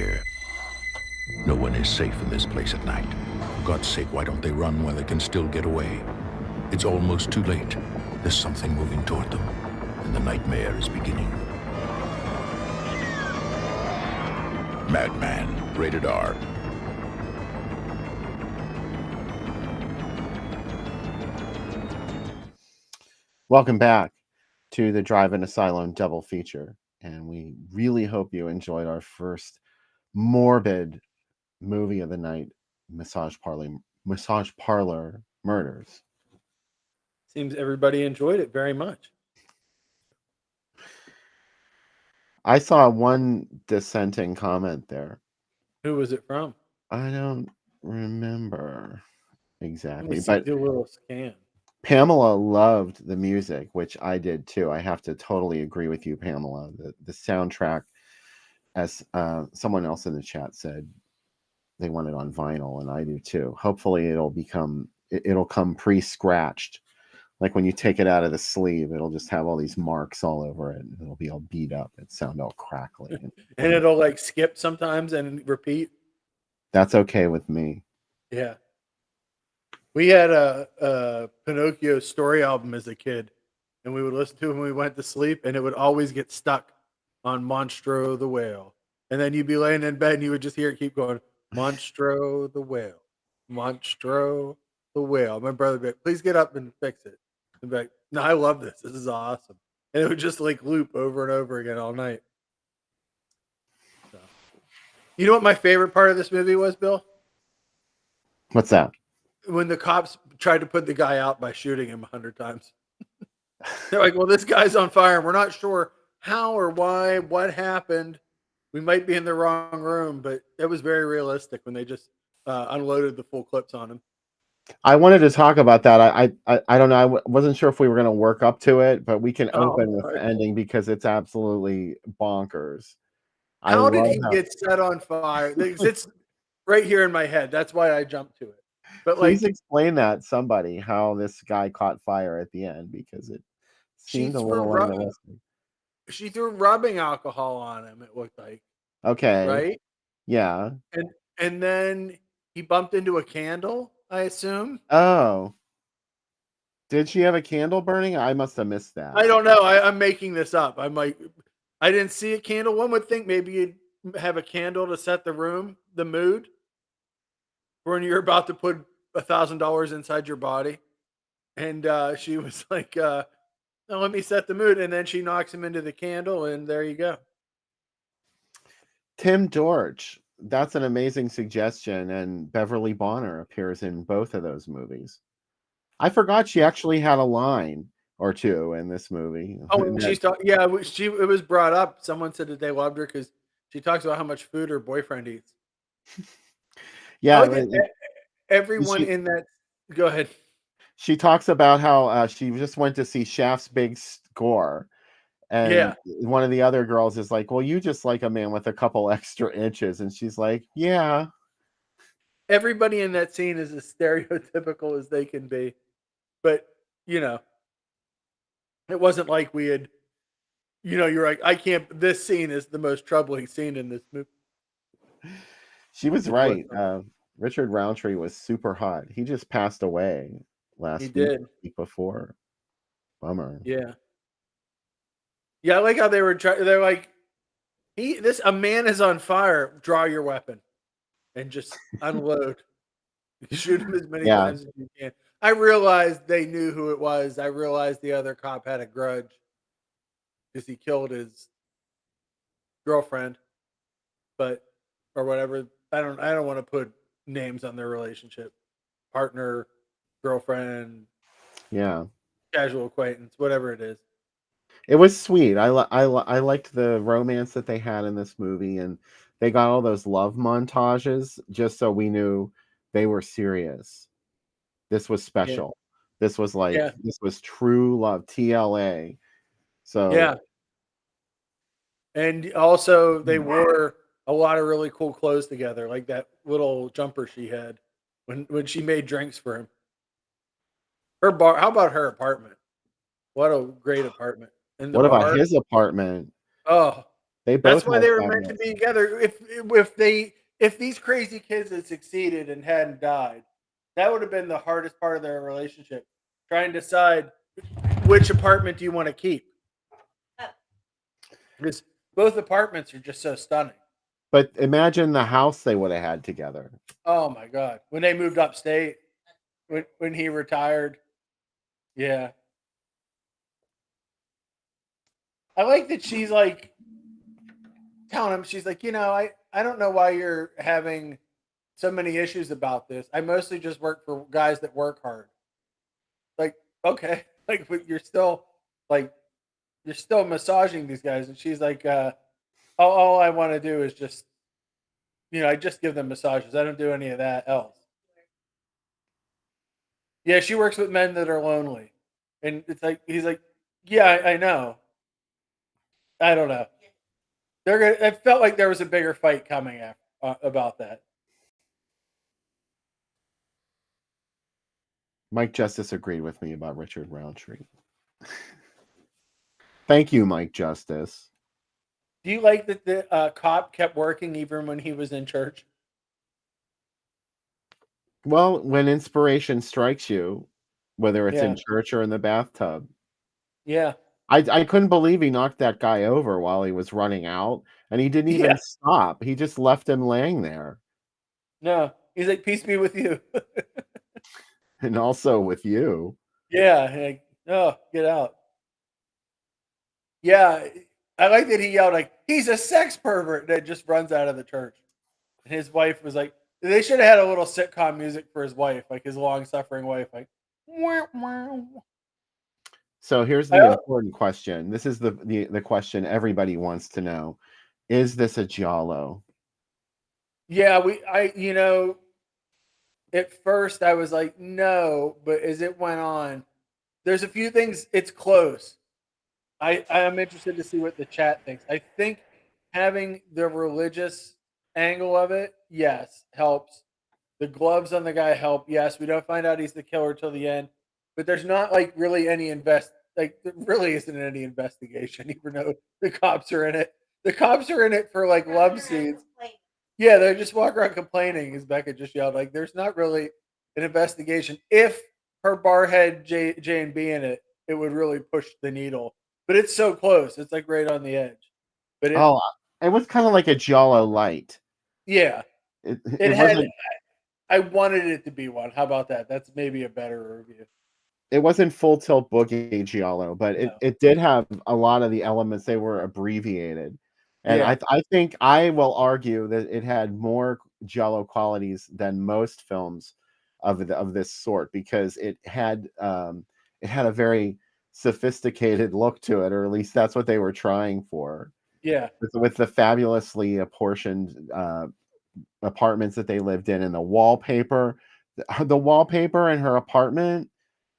here. No one is safe in this place at night. For God's sake, why don't they run while they can still get away? It's almost too late. There's something moving toward them, and the nightmare is beginning. Madman, rated R. Welcome back to the Drive-In Asylum double feature, and we really hope you enjoyed our first morbid movie of the night, Massage Parlor Murders. Seems everybody enjoyed it very much. I saw one dissenting comment there. Who was it from? I don't remember exactly, Let me but do a little scan. Pamela loved the music, which I did too. I have to totally agree with you, Pamela. The soundtrack, as someone else in the chat said, they want it on vinyl, and I do too. Hopefully it'll come pre-scratched. Like when you take it out of the sleeve, it'll just have all these marks all over it. It'll be all beat up. It sound all crackly. And it'll like skip sometimes and repeat. That's okay with me. Yeah. We had a Pinocchio story album as a kid, and we would listen to it when we went to sleep, and it would always get stuck on Monstro the Whale. And then you'd be laying in bed and you would just hear it keep going, Monstro the Whale, Monstro the Whale. My brother would be like, please get up and fix it. I'd be like, no, I love this. This is awesome. And it would just like loop over and over again all night. So. You know what my favorite part of this movie was, Bill? What's that? When the cops tried to put the guy out by shooting him 100 times. They're like, well, this guy's on fire, and we're not sure how or why, what happened. We might be in the wrong room, but it was very realistic when they just unloaded the full clips on him. I wanted to talk about that. I don't know. I wasn't sure if we were going to work up to it, but we can open with the ending because it's absolutely bonkers. How did he get set on fire? It's right here in my head. That's why I jumped to it. But please explain that, somebody, how this guy caught fire at the end, because it seemed a little unrealistic. She threw rubbing alcohol on him, it looked like. Okay. Right? Yeah. And then he bumped into a candle, I assume. Oh. Did she have a candle burning? I must have missed that. I don't know. I'm making this up. I didn't see a candle. One would think maybe you'd have a candle to set the room, the mood, when you're about to put $1,000 inside your body. And she was like, no, let me set the mood. And then she knocks him into the candle, and there you go. Tim George. That's an amazing suggestion. And Beverly Bonner appears in both of those movies. I forgot she actually had a line or two in this movie. Oh, it was brought up. Someone said that they loved her because she talks about how much food her boyfriend eats. Yeah. Everyone in that. Go ahead. She talks about how she just went to see Shaft's big score. And one of the other girls is like, well, you just like a man with a couple extra inches. And she's like, yeah. Everybody in that scene is as stereotypical as they can be. But, it wasn't like we had, you're like, this scene is the most troubling scene in this movie. She was right. Richard Roundtree was super hot. He just passed away week before. Bummer. Yeah. Yeah, I like how they're like, a man is on fire, draw your weapon and just unload. Shoot him as many times as you can. I realized they knew who it was. I realized the other cop had a grudge because he killed his girlfriend, or whatever. I don't want to put names on their relationship. Partner, girlfriend, casual acquaintance, whatever it is. It was sweet. I liked the romance that they had in this movie, and they got all those love montages just so we knew they were serious. This was special. Yeah. This was this was true love, TLA. So yeah. And also they wore a lot of really cool clothes together, like that little jumper she had when she made drinks for him. Her bar. How about her apartment? What a great apartment. What about his apartment? Oh, They both That's why have they were meant to fabulous. be together. If these crazy kids had succeeded and hadn't died, that would have been the hardest part of their relationship. Trying to decide which apartment do you want to keep. Because both apartments are just so stunning. But imagine the house they would have had together. Oh my god. When they moved upstate, when he retired. Yeah. I like that she's like telling him, she's like, I don't know why you're having so many issues about this. I mostly just work for guys that work hard. Like, okay. Like, but like you're still massaging these guys. And she's like, all I want to do is just, I just give them massages. I don't do any of that else. Yeah, she works with men that are lonely. And it's like, he's like, yeah, I know. I don't know. It felt like there was a bigger fight coming about that. Mike Justice agreed with me about Richard Roundtree. Thank you, Mike Justice. Do you like that the cop kept working even when he was in church? Well, when inspiration strikes you, whether it's in Yeah. church or in the bathtub. Yeah. I couldn't believe he knocked that guy over while he was running out, and he didn't even Yeah. stop. He just left him laying there. No. He's like, peace be with you. And also with you. Yeah. Like, oh, get out. Yeah. I like that he yelled, like, he's a sex pervert, that just runs out of the church. And his wife was like, they should have had a little sitcom music for his wife, like his long suffering wife, like, wah, wah. So here's the important question. This is the question everybody wants to know. Is this a giallo? Yeah, at first I was like, no, but as it went on, there's a few things, it's close. I am interested to see what the chat thinks. I think having the religious angle of it, yes, helps. The gloves on the guy help. Yes, we don't find out he's the killer till the end, but there's not like really any there really isn't any investigation, even though the cops are in it. The cops are in it for like love scenes. Yeah, they're just walking around complaining, as Becca just yelled. Like, there's not really an investigation. If her bar had J and B in it, it would really push the needle. But it's so close; it's like right on the edge. But it was kind of like a giallo light. Yeah, It had. wasn't. I wanted it to be one. How about that? That's maybe a better review. It wasn't full tilt boogie giallo, but it did have a lot of the elements. They were abbreviated, and I think I will argue that it had more giallo qualities than most films of this sort, because it had a very sophisticated look to it, or at least that's what they were trying for. Yeah, with the fabulously apportioned apartments that they lived in, and the wallpaper in her apartment.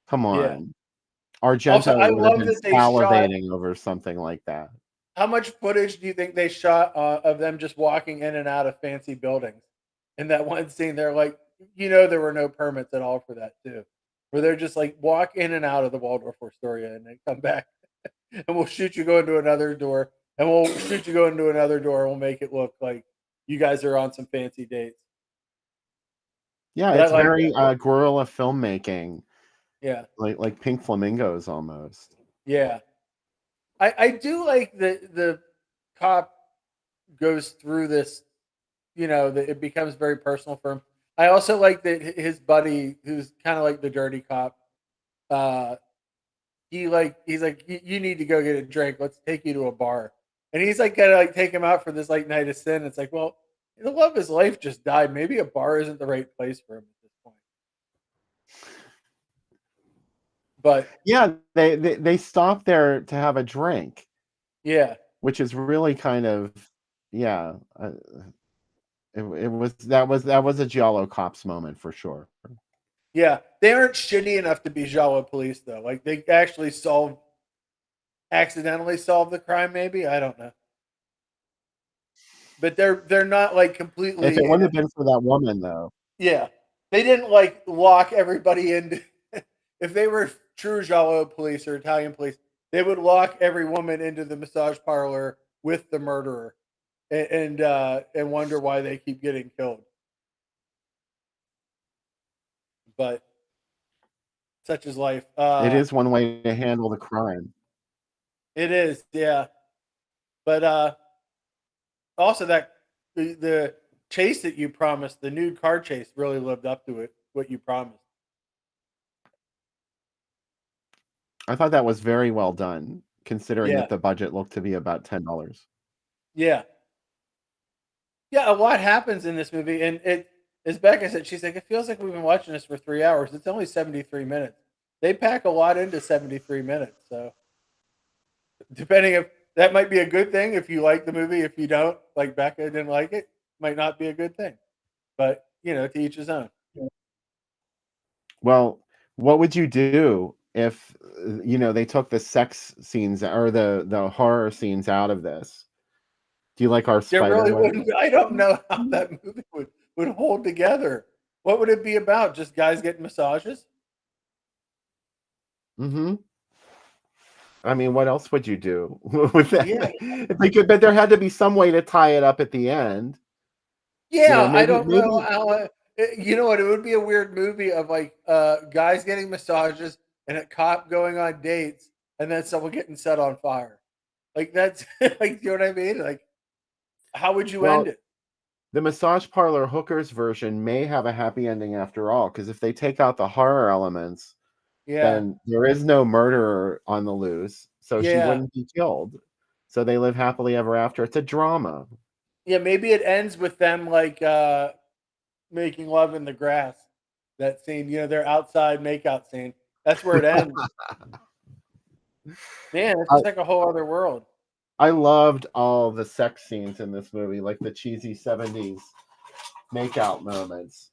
Come on. Yeah. Argento Also, I would have love been that they salivating over something like that. How much footage do you think they shot of them just walking in and out of fancy buildings? In that one scene, they're like, there were no permits at all for that too, where they're just like walk in and out of the Waldorf Astoria and then come back, and we'll shoot you go into another door, and we'll shoot you go into another door, and we'll make it look like you guys are on some fancy dates. Yeah, But it's very guerrilla filmmaking. Yeah, like Pink Flamingos almost. Yeah, I do like that the cop goes through this. That it becomes very personal for him. I also like that his buddy, who's kind of like the dirty cop, he's like, you need to go get a drink. Let's take you to a bar, and he's like gonna like take him out for this like night of sin. It's like, well, the love of his life just died. Maybe a bar isn't the right place for him at this point. But yeah, they stopped there to have a drink. Yeah, which is really kind of it was that was a giallo cops moment for sure. Yeah, they aren't shitty enough to be giallo police though. Like they actually accidentally solve the crime. Maybe, I don't know. But they're not like completely. If it wouldn't have been for that woman though. Yeah, they didn't like lock everybody in. If they were true giallo police or Italian police, they would lock every woman into the massage parlor with the murderer and wonder why they keep getting killed. But such is life. It is one way to handle the crime. It is, yeah. But also that the chase that you promised, the nude car chase, really lived up to it. What you promised. I thought that was very well done, considering Yeah, that the budget looked to be about $10. yeah, yeah. A lot happens in this movie, and it, as Becca said, she's like, it feels like we've been watching this for 3 hours. It's only 73 minutes. They pack a lot into 73 minutes. So depending if that might be a good thing if you like the movie. If you don't, like Becca didn't like it, might not be a good thing. But to each his own. Well, what would you do if they took the sex scenes or the horror scenes out of this? Do you like our There spider really web? wouldn't. I don't know how that movie would hold together. What would it be about? Just guys getting massages? Mm-hmm. I mean, what else would you do with that? Yeah, If they could, but there had to be some way to tie it up at the end. yeah. I Maybe don't know how. You know what? It would be a weird movie of like guys getting massages and a cop going on dates, and then someone getting set on fire. Like that's like, you know what I mean? Like, how would you end well, it? the massage parlor hookers version may have a happy ending after all, because if they take out the horror elements, Yeah, then there is no murderer on the loose, so she yeah, wouldn't be killed. So they live happily ever after. It's a drama. yeah. Maybe it ends with them like making love in the grass. That scene, their outside makeout scene. That's where it ends. Man, it's I, just like a whole other world. I loved all the sex scenes in this movie, like the cheesy 70s makeout moments.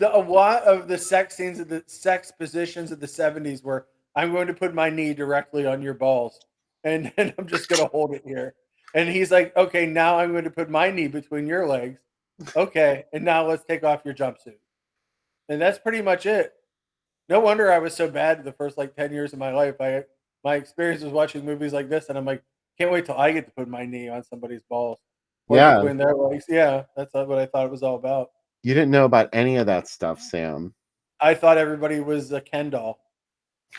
A lot of the sex scenes of the sex positions of the 70s were I'm going to put my knee directly on your balls and I'm just going to hold it here. And he's like, okay, now I'm going to put my knee between your legs. Okay. And now let's take off your jumpsuit. And that's pretty much it. No wonder I was so bad the first like 10 years of my life. My experience was watching movies like this, and I'm like, can't wait till I get to put my knee on somebody's balls or Yeah, between their legs. Yeah, that's what I thought it was all about. you didn't know about any of that stuff, Sam. I thought everybody was a Ken doll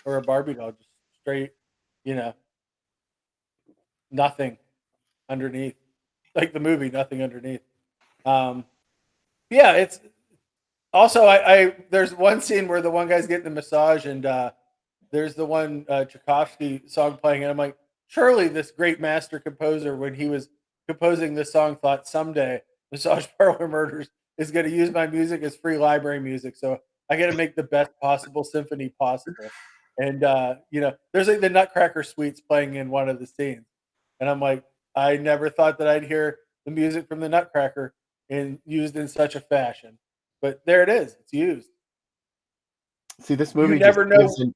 or a Barbie doll, just straight, you know, nothing underneath, like the movie, nothing underneath. Um, yeah, it's also I there's one scene where the one guy's getting the massage and there's the one Tchaikovsky song playing, and I'm like, surely this great master composer, when he was composing this song, thought someday Massage Parlor Murders is going to use my music as free library music, so I got to make the best possible symphony possible. And there's like the Nutcracker Suites playing in one of the scenes, and I'm like, I never thought that I'd hear the music from the Nutcracker used in such a fashion, but there it is. It's used. See, this You movie just never know. gives an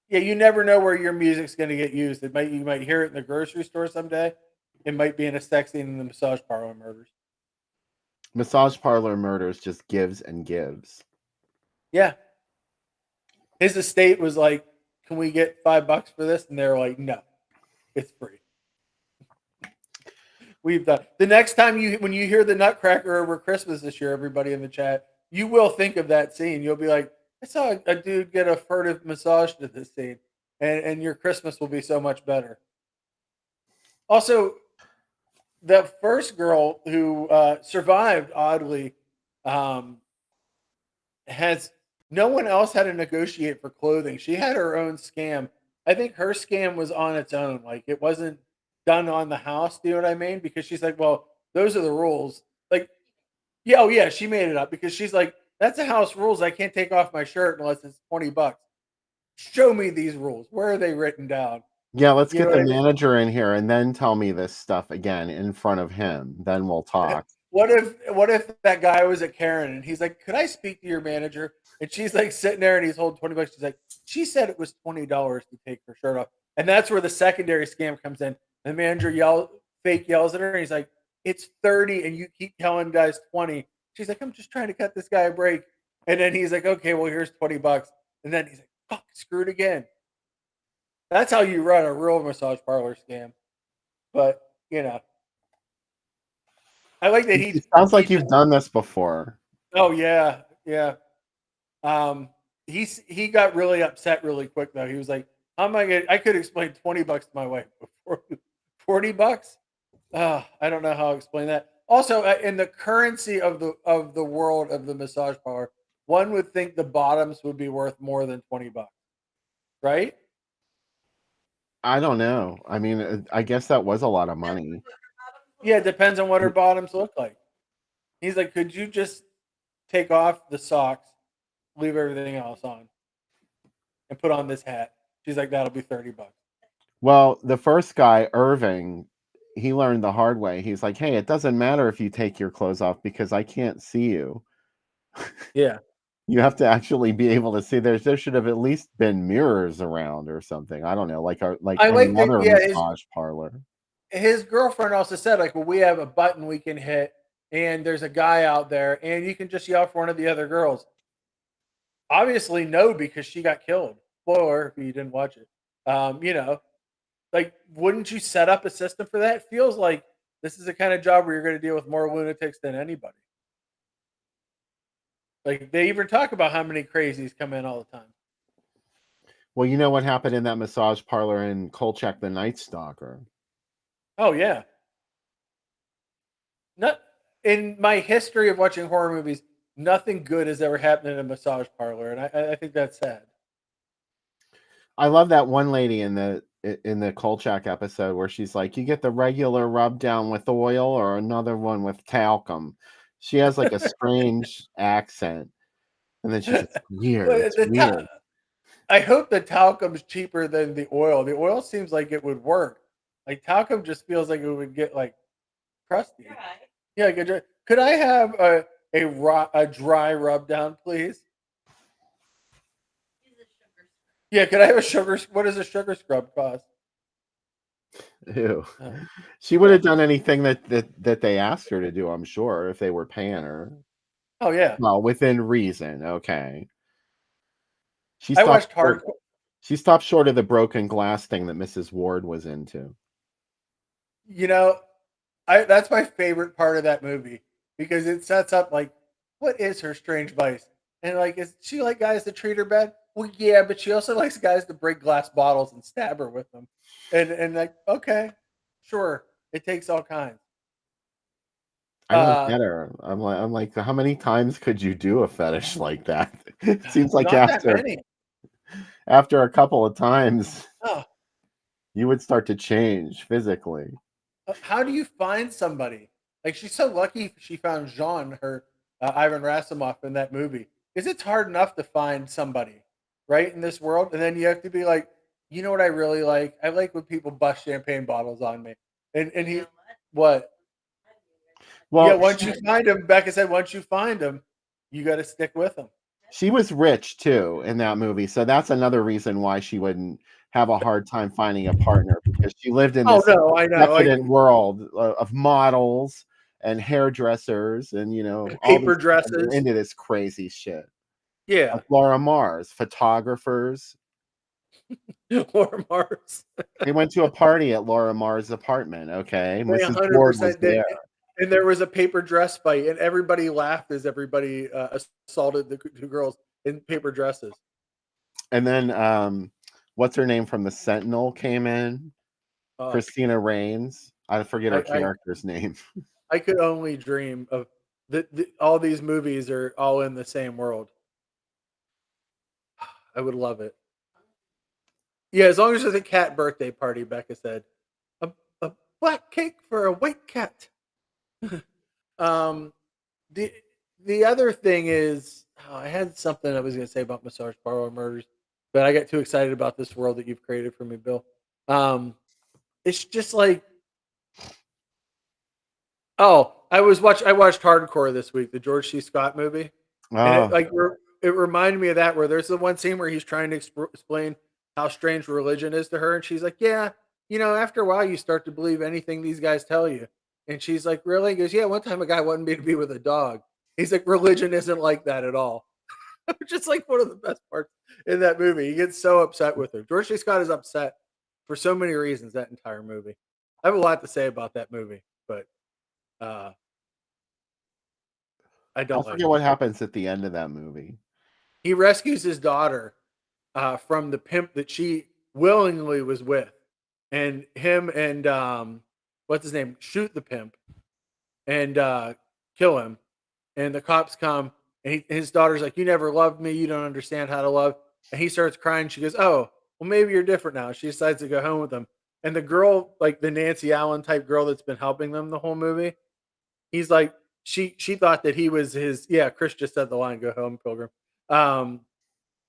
Yeah, you never know where your music's going to get used. You might hear it in the grocery store someday. It might be in a sex scene in the Massage Parlor Murders. Massage Parlor Murders just gives and gives. Yeah, his estate was like, "Can we get $5 for this?" And they're like, "No, it's free." We've done. The next time when you hear the Nutcracker over Christmas this year, everybody in the chat, you will think of that scene. You'll be like, "I saw a dude get a furtive massage to this scene," and your Christmas will be so much better. Also, the first girl who survived, oddly, um, has no one else had to negotiate for clothing. She had her own scam. I think her scam was on its own. Like, it wasn't done on the house. Do you know what I mean? Because she's like, well, those are the rules. Like, yeah, oh yeah, she made it up because she's like, that's the house rules. I can't take off my shirt unless it's $20. Show me these rules. Where are they written down? Yeah, let's You know get what the I mean? manager in here and then tell me this stuff again in front of him. Then we'll talk. What if that guy was at Karen and he's like, could I speak to your manager? And she's like sitting there and he's holding $20. She's like, she said it was $20 to take her shirt off. And that's where the secondary scam comes in. The manager fake yells at her and he's like, it's 30 and you keep telling guys 20. She's like, I'm just trying to cut this guy a break. And then he's like, okay, well, here's $20. And then he's like, fuck, screwed again. That's how you run a real massage parlor scam. But I like that It sounds like you've just. done this before. Oh yeah, yeah. He got really upset really quick though. He was like, "How am I gonna? I could explain $20 to my wife before $40. I don't know how to explain that. Also, in the currency of the world of the massage parlor, one would think the bottoms would be worth more than $20, right? I don't know. I mean, I guess that was a lot of money. Yeah, it depends on what her bottoms look like. He's like, "Could you just take off the socks, leave everything else on, and put on this hat?" She's like, "That'll be $30." Well, the first guy, Irving, he learned the hard way. He's like, "Hey, it doesn't matter if you take your clothes off because I can't see you. Yeah. You have to actually be able to see." There should have at least been mirrors around or something. I don't know, like I any like that. other Yeah, massage parlor. his girlfriend also said, like, well, we have a button we can hit, and there's a guy out there, and you can just yell for one of the other girls. Obviously, no, because she got killed. Spoiler if you didn't watch it. Like, wouldn't you set up a system for that? It feels like this is the kind of job where you're going to deal with more lunatics than anybody. Like, they even talk about how many crazies come in all the time. Well, you know what happened in that massage parlor in Kolchak the Night Stalker? Oh yeah. Not in my history of watching horror movies, nothing good has ever happened in a massage parlor, and I think that's sad. I love that one lady in the Kolchak episode where she's like, "You get the regular rub down with oil or another one with talcum." She has like a strange accent, and then she's, "It's weird. Well, It's weird." I hope the talcum's cheaper than the oil. The oil seems like it would work. Like talcum just feels like it would get like crusty. Yeah, could I have a dry rub down, please? Yeah, could I have a sugar? What does a sugar scrub cost? Ew. Oh, She would have done anything that they asked her to do, I'm sure, if they were paying her. oh yeah, Well, within reason, okay. She I stopped watched short. hardcore. She stopped short of the broken glass thing that Mrs. Ward was into. You know, I that's my favorite part of that movie because it sets up like what is her strange vice, and like is she like guys to treat her bad? Well, yeah, but she also likes guys to break glass bottles and stab her with them, and like okay, sure, it takes all kinds. I don't Uh, get her. I'm like, how many times could you do a fetish like that? It seems like not that many. after a couple of times, Oh, you would start to change physically. how do you find somebody? Like she's so lucky she found Jean, her Ivan Rassimov in that movie. Because it's hard enough to find somebody, right, in this world, and then you have to be like, you know what I really like? I like when people bust champagne bottles on me. And he, what? Yeah, Well, once you find him, Becca said, once you find him, you got to stick with him. she was rich too in that movie, so that's another reason why she wouldn't have a hard time finding a partner because she lived in Oh this no, I know, like decadent world of models and hairdressers and all paper these people that are dresses. into this crazy shit. Yeah, Like Laura Marz, photographers. or Marz. They went to a party at Laura Marz's apartment. Okay, They Mrs. Ward was 100% did. there, And there was a paper dress fight, and everybody laughed as everybody assaulted the two girls in paper dresses. and then what's her name from the Sentinel came in? Uh, Christina Rains. I forget her I character's name. I could only dream of all these movies are all in the same world. I would love it. Yeah, as long as there's a cat birthday party, Becca said. A, a black cake for a white cat. um, the the other thing is, I had something I was going to say about massage parlor murders, but I got too excited about this world that you've created for me, Bill. It's just like, oh, I watched Hardcore this week, the George C. Scott movie, and Oh, it reminded me of that where there's the one scene where he's trying to explain how strange religion is to her, and she's like, yeah, after a while you start to believe anything these guys tell you, and she's like, really? He goes, yeah. One time a guy wanted me to be with a dog. He's like, religion isn't like that at all. Just like one of the best parts in that movie. He gets so upset with her. George C. Scott is upset for so many reasons, that entire movie. I have a lot to say about that movie, but I I don't like forget it. what happens at the end of that movie. He rescues his daughter from the pimp that she willingly was with, and him and what's his name shoot the pimp and kill him. And the cops come, and his daughter's like, "You never loved me. You don't understand how to love." And he starts crying. She goes, "Oh, well, maybe you're different now." She decides to go home with him. And the girl, like the Nancy Allen type girl that's been helping them the whole movie, he's like, she thought that he was his. Yeah, Chris just said the line, "Go home, Pilgrim." Um,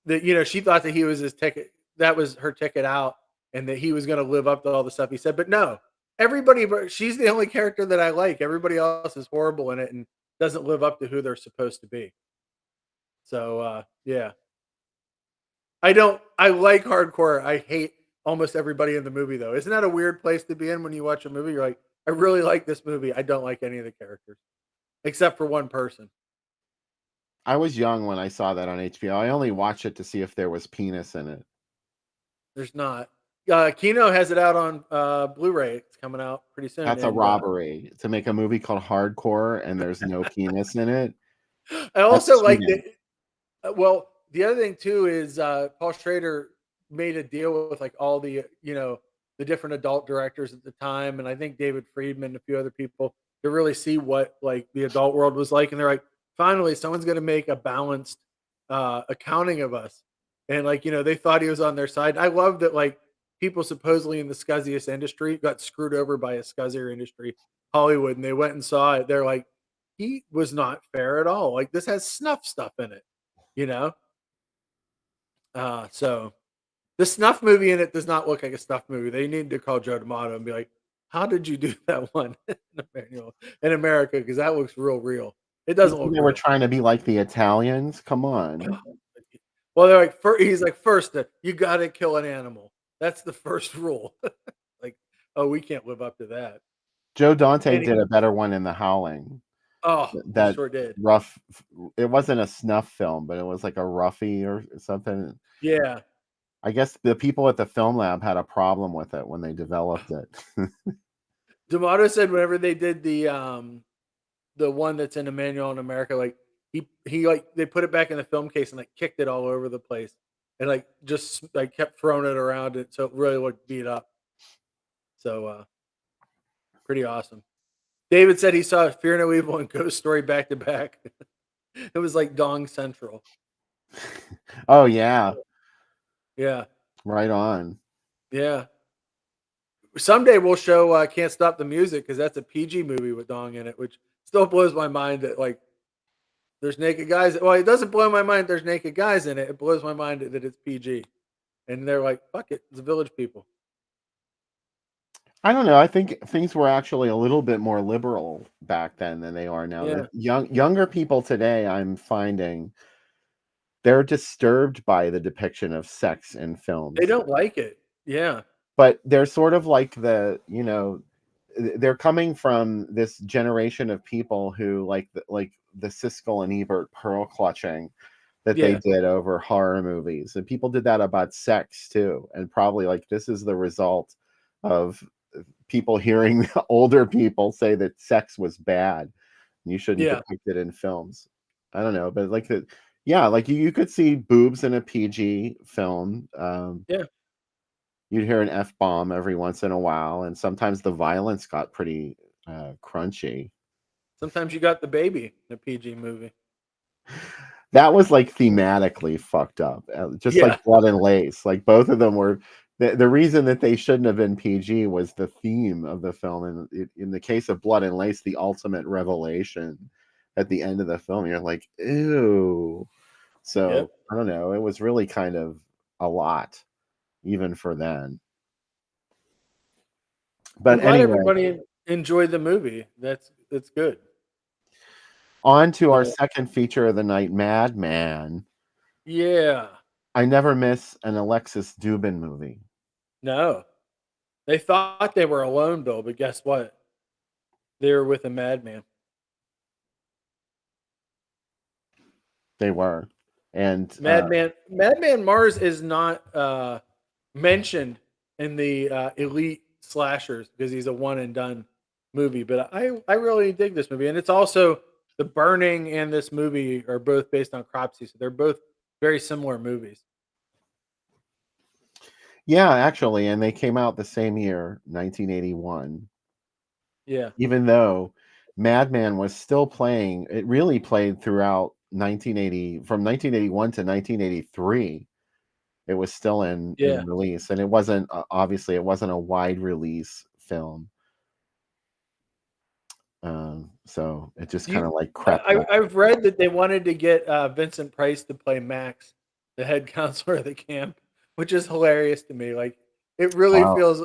that she thought that he was his ticket. That was her ticket out, and that he was going to live up to all the stuff he said. But no, everybody. But she's the only character that I like. Everybody else is horrible in it and doesn't live up to who they're supposed to be. So yeah, I don't. I like hardcore. I hate almost everybody in the movie though. Isn't that a weird place to be in when you watch a movie? You're like, I really like this movie. I don't like any of the characters except for one person. I was young when I saw that on HBO. I only watched it to see if there was penis in it. There's not. Kino has it out on Blu-ray. It's coming out pretty soon. That's a And robbery to make a movie called Hardcore and there's no penis in it. I also That's like cheating. that. Well, the other thing too is Paul Schrader made a deal with like all the the different adult directors at the time, and I think David Friedman and a few other people to really see what like the adult world was like, and they're like, finally, someone's going to make a balanced accounting of us, and like they thought he was on their side. I love that like people supposedly in the scuzziest industry got screwed over by a scuzzier industry, Hollywood, and they went and saw it. They're like, he was not fair at all. Like this has snuff stuff in it, you know. So the snuff movie in it does not look like a snuff movie. They need to call Joe D'Amato and be like, "How did you do that one in America? Because that looks real. It You doesn't think look they were real." trying to be like the Italians? Come on. Well, they're like, he's like, first, you got to kill an animal. That's the first rule. Like, oh, we can't live up to that. Joe Dante And did a better one in The Howling. oh, he That sure did. rough. It wasn't a snuff film, but it was like a roughie or something. Yeah. I guess the people at the film lab had a problem with it when they developed it. D'Amato said whenever they did the one that's in Emmanuel in America, like he like they put it back in the film case and like kicked it all over the place and like just like kept throwing it around it so it really looked beat up. So pretty awesome. David said he saw Fear No Evil and Ghost Story back to back. It was like Dong Central. Oh yeah, Yeah. right on. Yeah. Someday we'll show Can't Stop the Music because that's a PG movie with Dong in it, which still blows my mind that like there's naked guys. Well, it doesn't blow my mind there's naked guys in it. It blows my mind that it's PG. And they're like, fuck it, it's the Village People. I don't know. I think things were actually a little bit more liberal back then than they are now. Yeah. The younger people today, I'm finding, they're disturbed by the depiction of sex in films. They don't like it. Yeah. But they're sort of like they're coming from this generation of people who like the Siskel and Ebert pearl clutching that they Yeah. did over horror movies, and people did that about sex too, and probably like this is the result of people hearing older people say that sex was bad and you shouldn't Yeah. depict it in films. I don't know, but like like you could see boobs in a PG film. Yeah. You'd hear an F-bomb every once in a while, and sometimes the violence got pretty crunchy. Sometimes you got the baby in a PG movie. That was like thematically fucked up, just Yeah. like Blood and Lace. Like both of them were. The reason that they shouldn't have been PG was the theme of the film. And in the case of Blood and Lace, the ultimate revelation at the end of the film, you're like, ew. So Yep. I don't know. It was really kind of a lot, even for then. But I'm glad anyway, everybody enjoyed the movie. That's good. on to our So, second feature of the night, Madman. yeah. I never miss an Alexis Dubin movie. No. They thought they were alone, Bill, but guess what? They were with a madman. They were. And Madman Marz is not mentioned in the elite slashers because he's a one and done movie. But I really dig this movie, and it's also The Burning and this movie are both based on Cropsey, so they're both very similar movies. Yeah, actually, and they came out the same year, 1981. Yeah, Even though Madman was still playing, it really played throughout 1980, from 1981 to 1983. It was still in yeah. release, and it wasn't obviously it wasn't a wide release film. So it just kind of like crept up. I've read that they wanted to get Vincent Price to play Max, the head counselor of the camp, which is hilarious to me. Like it really Wow. feels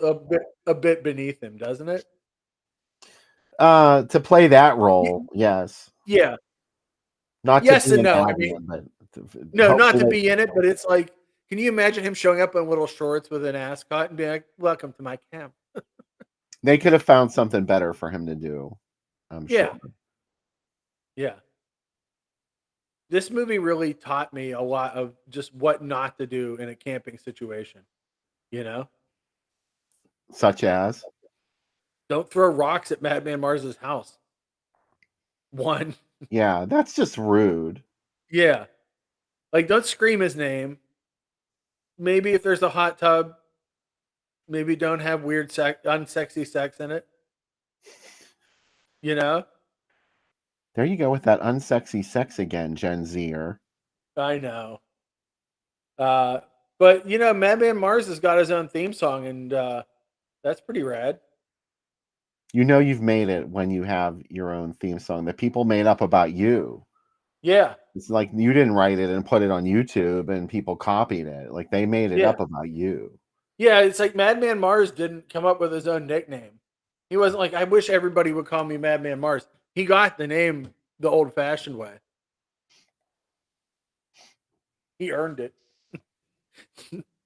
a bit beneath him, doesn't it? To play that Y- role, yes. Yeah. Not to Yes be and an no. I mean, admin, but no, not to hopefully be in it, but it's like, can you imagine him showing up in little shorts with an ascot and being like, "Welcome to my camp"? they could have found something better for him to do, I'm sure. Yeah, yeah. This movie really taught me a lot of just what not to do in a camping situation. You know, Such as, don't throw rocks at Madman Marz's house. One, yeah, that's just rude. yeah, like don't scream his name. Maybe if there's a hot tub, maybe don't have weird unsexy sex in it. You know, There you go with that unsexy sex again, Gen Zer. I know. Uh, but you know, Madman Marz has got his own theme song, and that's pretty rad. You know you've made it when you have your own theme song that people made up about you. Yeah, It's like you didn't write it and put it on YouTube and people copied it. Like they made it yeah, up about you. yeah. It's like Madman Marz didn't come up with his own nickname. He wasn't like, I wish everybody would call me Madman Marz. He got the name the old-fashioned way. He earned it.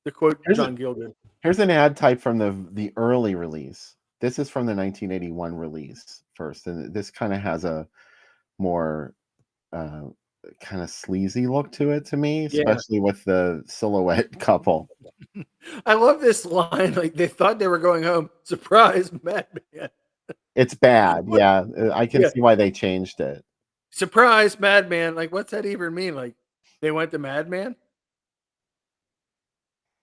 To quote Here's a, John Gilden. here's an ad type from the early release. This is from the 1981 release first, and this kind of has a more uh, kind of sleazy look to it to me, Yeah. especially with the silhouette couple. I love this line. Like they thought they were going home. Surprise, Madman. It's bad, What? yeah. I can Yeah. see why they changed it. Surprise, Madman. Like, what's that even mean? Like, they went to Madman?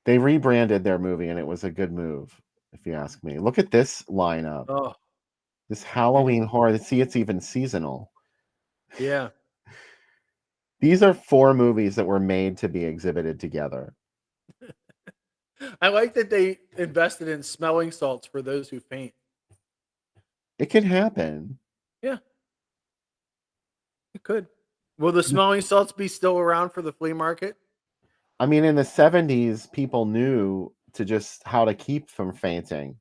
They rebranded their movie, and it was a good move, if you ask me. Look at this lineup. Oh, This Halloween horror. See, it's even seasonal. yeah. These are 4 movies that were made to be exhibited together. I like that they invested in smelling salts for those who faint. It can happen. Yeah, it could. Will the smelling salts be still around for the flea market? I mean, in the 70s, people knew to just how to keep from fainting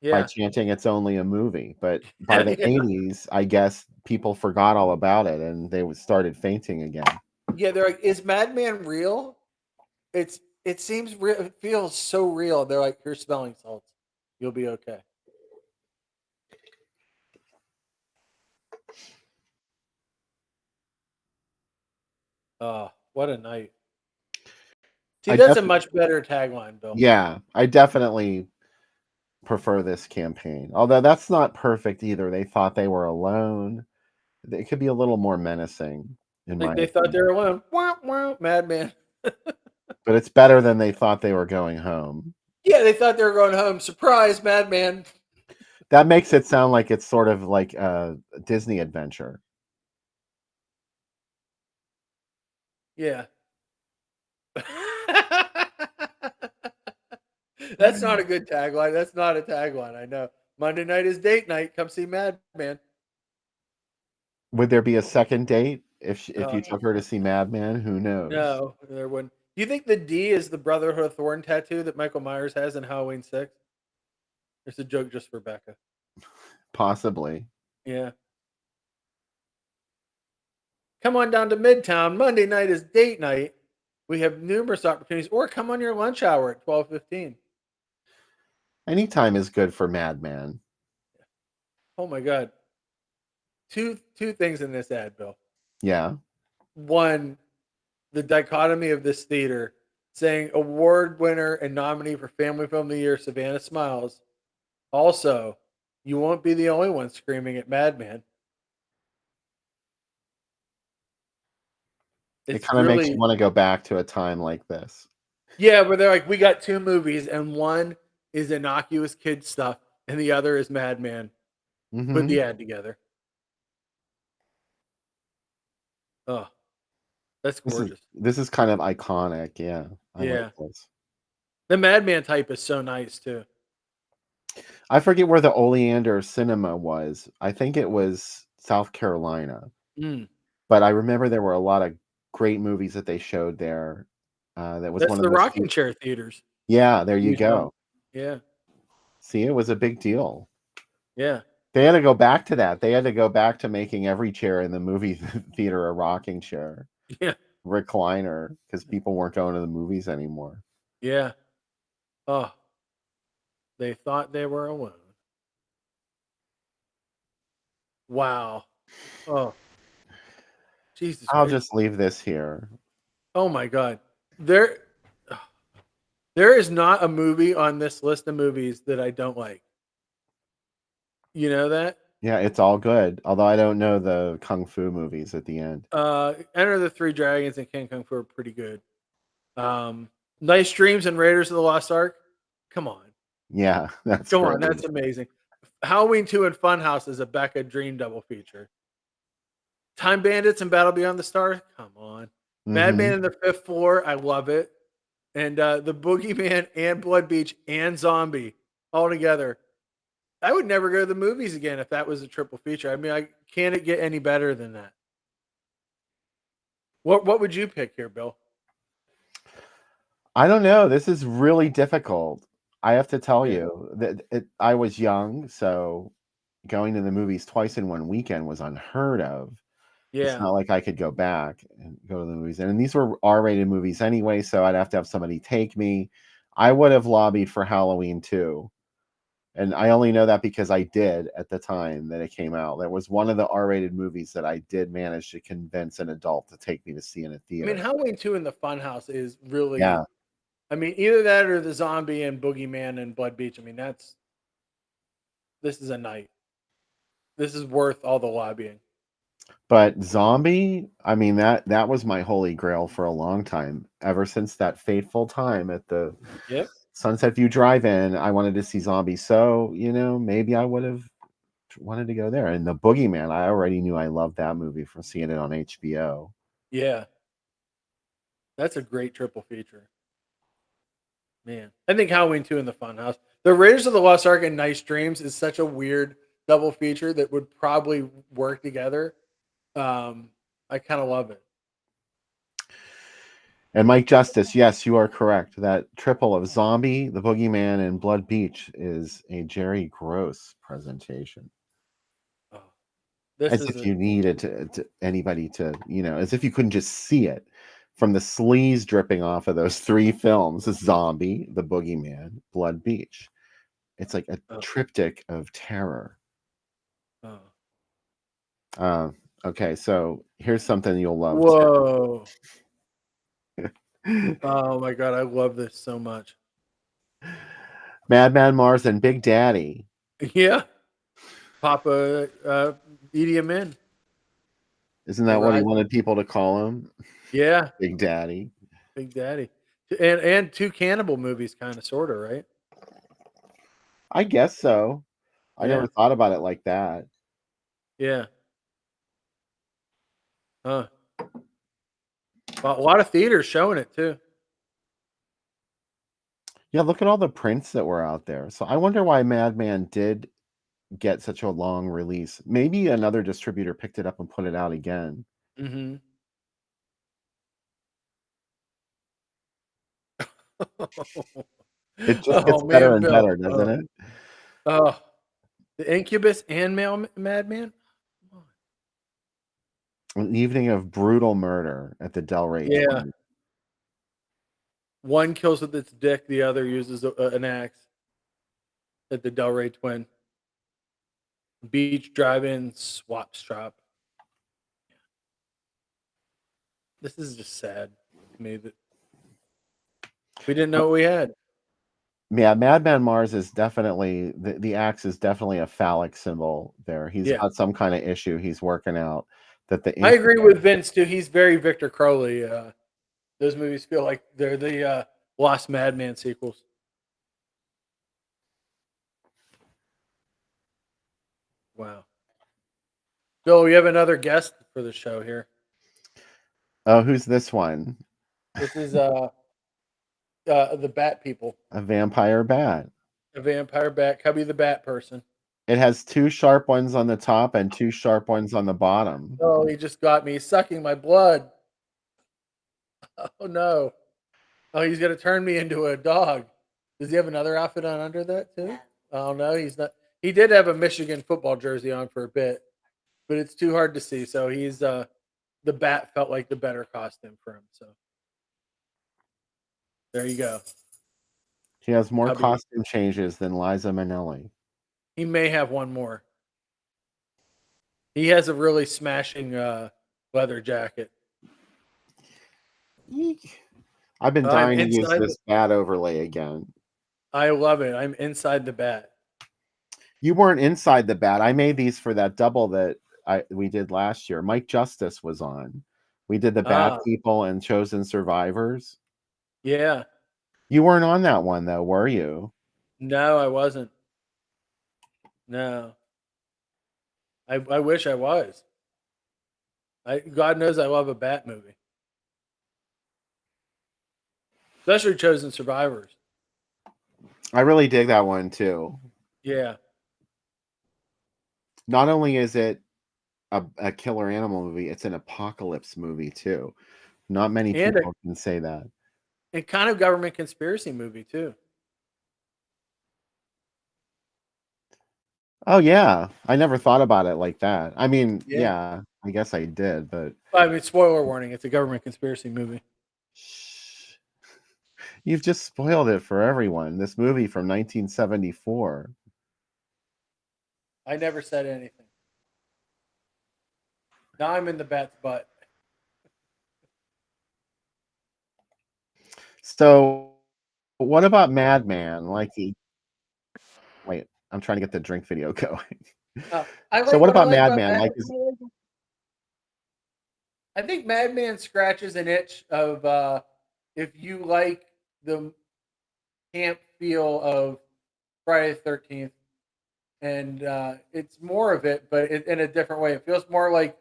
by Yeah. chanting it's only a movie. But by the Yeah. 80s, I guess people forgot all about it and they started fainting again. Yeah, they're like, is Madman real? It seems real. It feels so real. They're like, here's smelling salts. You'll be okay. Oh, what a night. See, I that's a definitely, much better tagline, Bill. yeah, I definitely prefer this campaign. Although that's not perfect either. They thought they were alone. It could be a little more menacing, in my Like they thought they opinion. were alone. Wah, wah, Madman. But it's better than they thought they were going home. Yeah, they thought they were going home. Surprise, Madman. That makes it sound like it's sort of like a Disney adventure. Yeah. That's not a good tagline. That's not a tagline. I know. Monday night is date night. Come see Madman. Would there be a second date if Uh, you took her to see Madman? Who knows? no, there wouldn't. Do you think the D is the Brotherhood of Thorn tattoo that Michael Myers has in Halloween 6? It's a joke just for Becca. Possibly. Yeah. Come on down to Midtown. Monday night is date night. We have numerous opportunities. Or come on your lunch hour at 12:15. Anytime is good for Madman. Oh my God. Two things in this ad, Bill. Yeah. One, the dichotomy of this theater saying award winner and nominee for Family Film of the Year, Savannah Smiles. Also, you won't be the only one screaming at Madman. It It's kind of makes you really, want to go back to a time like this. yeah, but they're like, we got two movies, and one is innocuous kid stuff, and the other is Madman. Put Hmm. the ad together. Oh, that's gorgeous. This is kind of iconic. Yeah, I like Yeah. this. The Madman type is so nice too. I forget where the Oleander Cinema was. I think it was South Carolina, Mm. but I remember there were a lot of great movies that they showed there. That was That's one of the those. rocking chair theaters. Yeah, there you You saw. go. Yeah. See, it was a big deal. Yeah. They had to go back to that. They had to go back to making every chair in the movie theater a rocking chair, Yeah. recliner, because people weren't going to the movies anymore. Yeah. Oh, they thought they were alone. Wow. Oh, Jesus I'll gracious. just leave this here. Oh my God. There there is not a movie on this list of movies that I don't like. You know that? Yeah, it's all good. Although I don't know the kung fu movies at the end. Enter the Three Dragons and King Kong Fu are pretty good. Nice Dreams and Raiders of the Lost Ark. Come on. Yeah, that's Come great. on, that's amazing. Halloween 2 and Funhouse is a Becca Dream double feature. Time Bandits and Battle Beyond the Stars. Come on. Madman Mhm. and the Fifth Floor. I love it. And the Boogeyman and Blood Beach and Zombie all together. I would never go to the movies again if that was a triple feature. I mean, can it get any better than that? What would you pick here, Bill? I don't know. This is really difficult. I have to tell Yeah. you that I was young, so going to the movies twice in one weekend was unheard of. It's Yeah. not like I could go back and go to the movies. And these were R-rated movies anyway, so I'd have to have somebody take me. I would have lobbied for Halloween too. And I only know that because I did at the time that it came out. That was one of the R-rated movies that I did manage to convince an adult to take me to see in a I mean, theater. Halloween 2 in the Funhouse is really, Yeah. I mean, either that or the Zombie and Boogeyman and Blood Beach. I mean, this is a night. This is worth all the lobbying. But Zombie, I mean that was my holy grail for a long time. Ever since that fateful time at the Yep. Sunset View Drive-In, I wanted to see Zombie. So, maybe I would have wanted to go there. And the Boogeyman, I already knew I loved that movie from seeing it on HBO. Yeah. That's a great triple feature. Man. I think Halloween 2 in the Funhouse. The Raiders of the Lost Ark and Nice Dreams is such a weird double feature that would probably work together. I kind of love it. And Mike Justice, yes, you are correct. That triple of Zombie, The Boogeyman, and Blood Beach is a Jerry Gross presentation. Oh, this As is if you needed to anybody to, as if you couldn't just see it from the sleaze dripping off of those three films: Zombie, The Boogeyman, Blood Beach. It's like a oh, triptych of terror. oh. Okay, so here's something you'll love Whoa. too. Oh my God. I love this so much. Madman, Marz, and Big Daddy. Yeah. Papa, eat him in. Isn't that what he wanted people to call him? Yeah. Big Daddy. Big Daddy. And two cannibal movies, kind of, sort of, right? I guess so. I Yeah. never thought about it like that. Yeah. Huh. Well, a lot of theaters showing it too. Yeah, look at all the prints that were out there. So I wonder why Madman did get such a long release. Maybe another distributor picked it up and put it out again. Mm-hmm. It just gets Oh better man, and Bill. better, doesn't it? Oh, the Incubus and Male Madman. Come on. An evening of brutal murder at the Delray Yeah. Twin. One kills with its dick, the other uses an axe at the Delray Twin. Beach drive-in swap strap. This is just sad to me that We didn't know what we had. Yeah, Madman Marz is definitely the axe is definitely a phallic symbol there. He's got some kind of issue he's working out that the I agree with Vince too. He's very Victor Crowley. Those movies feel like they're the Lost Madman sequels. Wow. Bill, we have another guest for the show here. Oh, who's this one? This is the Bat People. A vampire bat. A vampire bat, Cubby the Bat person. It has 2 sharp ones on the top and 2 sharp ones on the bottom. Oh, he just got me. He's sucking my blood. Oh no. Oh, he's gonna turn me into a dog. Does he have another outfit on under that too? Oh no, he's not. He did have a Michigan football jersey on for a bit, but it's too hard to see. So he's the bat felt like the better costume for him. So there you go. He has more costume changes than Liza Minnelli. He may have one more. He has a really smashing leather jacket. I've been dying to use this bat overlay again. I love it. I'm inside the bat. You weren't inside the bat. I made these for that double that we did last year. Mike Justice was on. We did the Bat People and Chosen Survivors. Yeah. You weren't on that one though, were you? No, I wasn't. No. I wish I was. God knows I love a Bat movie. Especially Chosen Survivors. I really dig that one too. Yeah. Not only is it a killer animal movie, it's an apocalypse movie too. Not many people can say that. And kind of government conspiracy movie too. Oh yeah, I never thought about it like that. I mean, yeah I guess I did, but I mean, spoiler warning: it's a government conspiracy movie. You've just spoiled it for everyone. This movie from 1974. I never said anything. Now I'm in the bat's butt. So, what about Madman? Like wait, I'm trying to get the drink video going. So, what about Madman? Like, I think Madman scratches an itch of if you like the camp feel of Friday the 13th, and it's more of it, but in a different way. It feels more like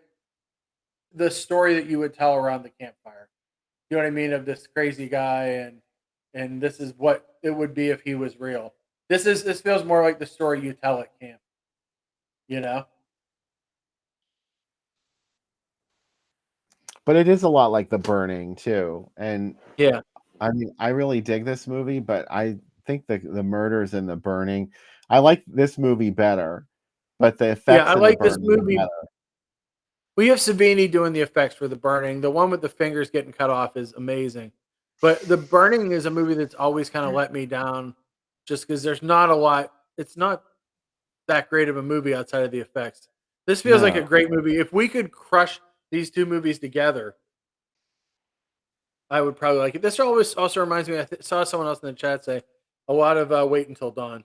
the story that you would tell around the campfire. You know what I mean? Of this crazy guy, and this is what it would be if he was real. This feels more like the story you tell at camp. You know? But it is a lot like The Burning too. And yeah, I mean, I really dig this movie, but I think the murders in The Burning, I like this movie better. But the effects I in like The this Burning movie. We have Savini doing the effects for The Burning. The one with the fingers getting cut off is amazing. But The Burning is a movie that's always kind of let me down just because there's not a lot. It's not that great of a movie outside of the effects. This feels like a great movie. If we could crush these two movies together, I would probably like it. This also reminds me, I saw someone else in the chat say a lot of Wait Until Dawn.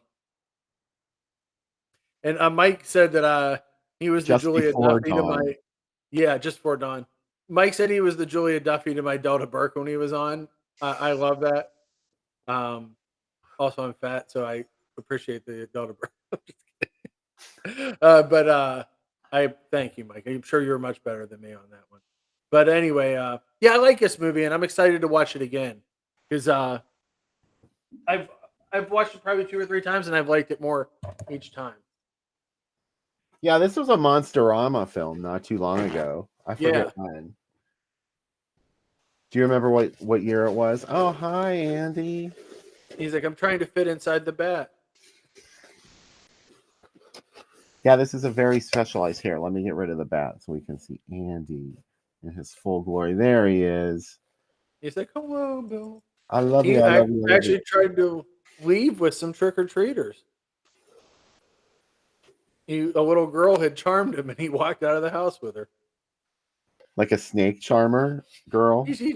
And Mike said that he was the Julia Duffy to my... Yeah, just for Dawn. Mike said he was the Julia Duffy to my Delta Burke when he was on. I love that. Also, I'm fat, so I appreciate the Delta Burke. But I thank you, Mike. I'm sure you're much better than me on that one. But anyway, yeah, I like this movie, and I'm excited to watch it again because I've watched it probably 2 or 3 times, and I've liked it more each time. Yeah, this was a Monsterama film not too long ago. I forget when. Do you remember what year it was? Oh, hi, Andy. He's like, I'm trying to fit inside the bat. Yeah, this is a very specialized here. Let me get rid of the bat so we can see Andy in his full glory. There he is. He's like, hello, Bill. I love you. I love you. I actually tried to leave with some trick-or-treaters. A little girl had charmed him, and he walked out of the house with her. Like a snake charmer girl. He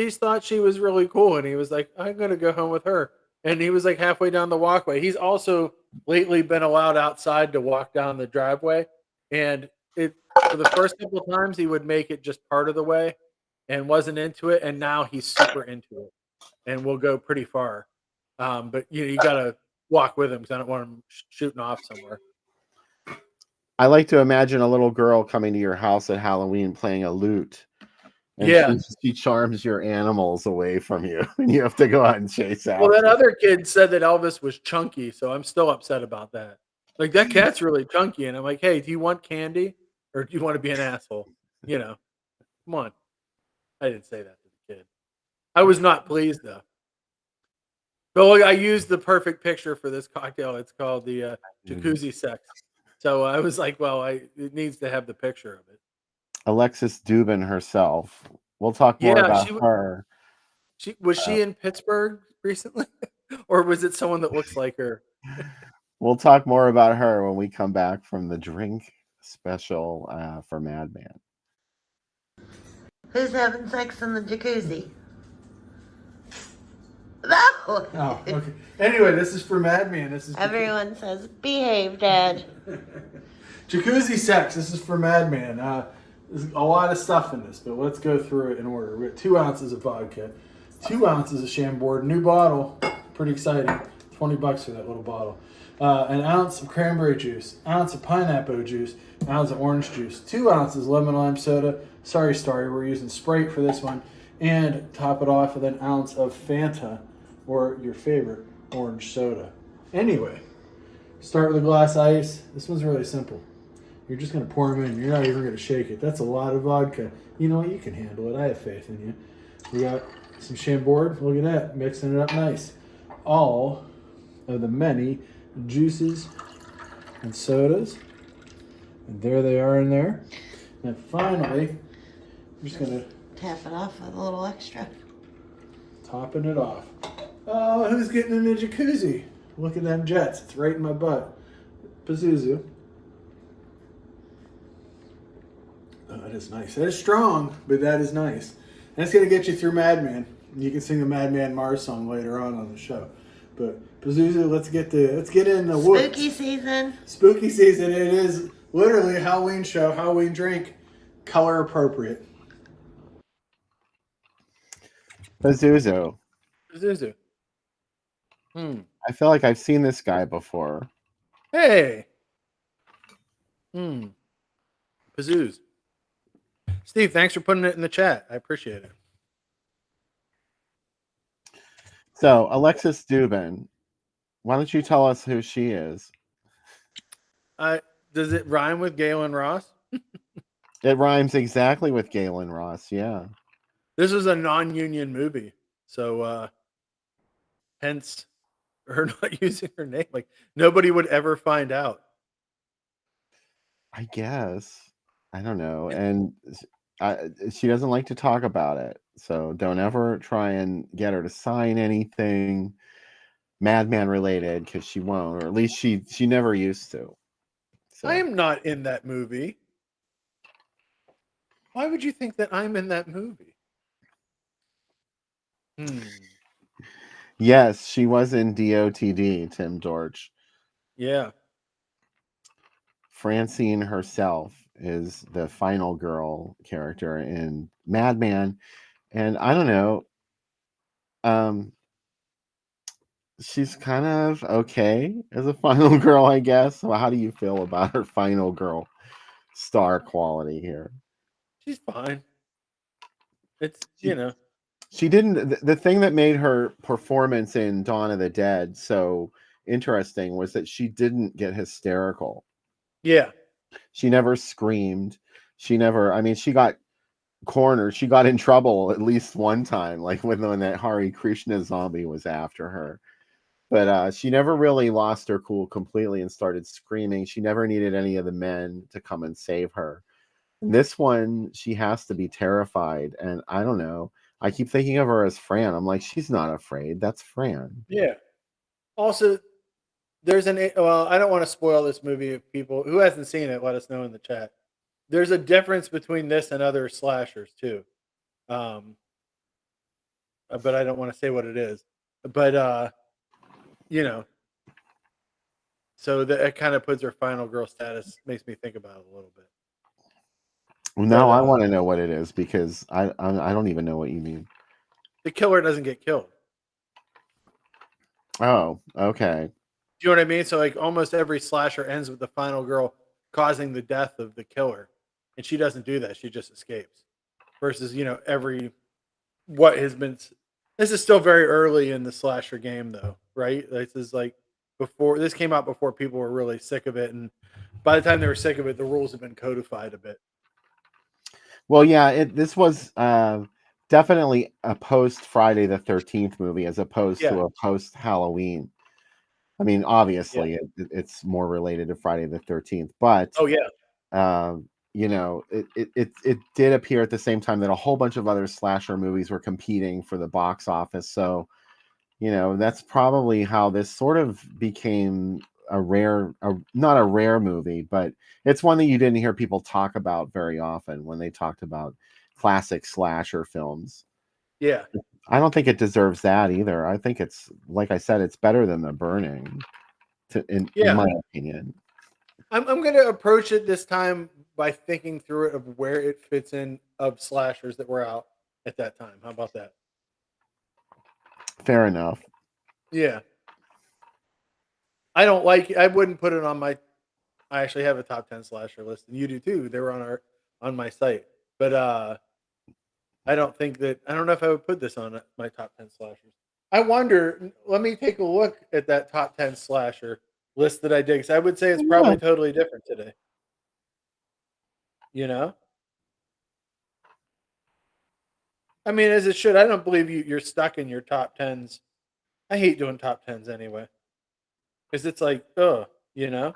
thought she was really cool, and he was like, "I'm gonna go home with her." And he was like halfway down the walkway. He's also lately been allowed outside to walk down the driveway, and it for the first couple of times he would make it just part of the way, and wasn't into it, and now he's super into it, and will go pretty far. But you gotta walk with him because I don't want him shooting off somewhere. I like to imagine a little girl coming to your house at Halloween playing a lute. And Yeah. she charms your animals away from you, and you have to go out and chase Well, after that other kid said that Elvis was chunky, so I'm still upset about that. Like, that cat's really chunky, and I'm like, "Hey, do you want candy, or do you wanna be an asshole?" You know? Come on. I didn't say that to the kid. I was not pleased, though. But look, I used the perfect picture for this cocktail. It's called the, jacuzzi sex. So, I was like, "Well, it needs to have the picture of it." Alexis Dubin herself. We'll talk more Yeah, about her. was she in Pittsburgh recently? Or was it someone that looks like her? We'll talk more about her when we come back from the drink special for Madman. Who's having sex in the jacuzzi? No. Oh, okay. Anyway, this is for Madman. This is Everyone says, behave, Dad. jacuzzi sex. This is for Madman. There's a lot of stuff in this, but let's go through it in order. We got 2 ounces of vodka, 2 ounces of Chambord, new bottle, pretty exciting. $20 for that little bottle. An ounce of cranberry juice, ounce of pineapple juice, ounce of orange juice, 2 ounces lemon lime soda. Sorry, Starry, we're using Sprite for this one. And top it off with an ounce of Fanta, or your favorite orange soda. Anyway, start with a glass of ice. This one's really simple. You're just going to pour them in. You're not even going to shake it. That's a lot of vodka. You know what? You can handle it. I have faith in you. We got some Chambord. Look at that. Mixing it up nice. All of the many juices and sodas. And there they are in there. And finally, I'm just going to Tap it off with a little extra. topping it off. Oh, who's getting in the jacuzzi? Look at them jets. It's right in my butt. Pazuzu. Oh, that is nice. That is strong, but that is nice. That's going to get you through Madman. You can sing the Madman Marz song later on the show. But Pazuzu, let's get in the woods. Spooky season. Spooky season. It is literally a Halloween show, Halloween drink, color appropriate. Pazuzu. Pazuzu. I feel like I've seen this guy before. Hey. Pazooz. Steve, thanks for putting it in the chat. I appreciate it. So, Alexis Dubin, why don't you tell us who she is? Does it rhyme with Galen Ross? It rhymes exactly with Galen Ross, yeah. This is a non-union movie, so hence her not using her name. Like, nobody would ever find out. I guess. I don't know. And she doesn't like to talk about it. So don't ever try and get her to sign anything Madman related, because she won't, or at least she never used to. So I am not in that movie. Why would you think that I'm in that movie? Yes, she was in DOTD, Tim Dortch. Yeah. Francine herself is the final girl character in Madman. And I don't know. She's kind of okay as a final girl, I guess. Well, how do you feel about her final girl star quality here? She's fine. It's, She didn't. The thing that made her performance in Dawn of the Dead so interesting was that she didn't get hysterical. Yeah. She never screamed. She got cornered. She got in trouble at least one time, like when that Hare Krishna zombie was after her. But she never really lost her cool completely and started screaming. She never needed any of the men to come and save her. This one, she has to be terrified. And I don't know. I keep thinking of her as Fran. I'm like, she's not afraid. That's Fran. Yeah. Also, there's I don't want to spoil this movie. If people who hasn't seen it, let us know in the chat. there's a difference between this and other slashers too. Um, but I don't want to say what it is. But you know, so that it kind of puts her final girl status. Makes me think about it a little bit. Now But I want to know what it is because I don't even know what you mean. the killer doesn't get killed. Oh, okay. Do you know what I mean? So like almost every slasher ends with the final girl causing the death of the killer, and she doesn't do that. She just escapes. Versus every what has been. This is still very early in the slasher game, though, right? This is like before this came out before people were really sick of it, and by the time they were sick of it, the rules have been codified a bit. Well, yeah, this was definitely a post Friday the 13th movie as opposed Yeah, to a post Halloween. I mean, yeah. obviously, it's more related to Friday the 13th, but Oh yeah, it did appear at the same time that a whole bunch of other slasher movies were competing for the box office. So, that's probably how this sort of became not a rare movie, but it's one that you didn't hear people talk about very often when they talked about classic slasher films. yeah. I don't think it deserves that either. I think it's, like I said, it's better than The Burning, in Yeah. my opinion. I'm going to approach it this time by thinking through it of where it fits in of slashers that were out at that time. How about that? Fair enough. Yeah. I wouldn't put it on my. I actually have a top 10 slasher list, and you do too. They were on my site, but I don't know if I would put this on my top 10 slashers. I wonder. Let me take a look at that top 10 slasher list that I did, because I would say it's Yeah. probably totally different today. You know. I mean, as it should. I don't believe you're stuck in your top tens. I hate doing top tens anyway, because it's like, oh, you know.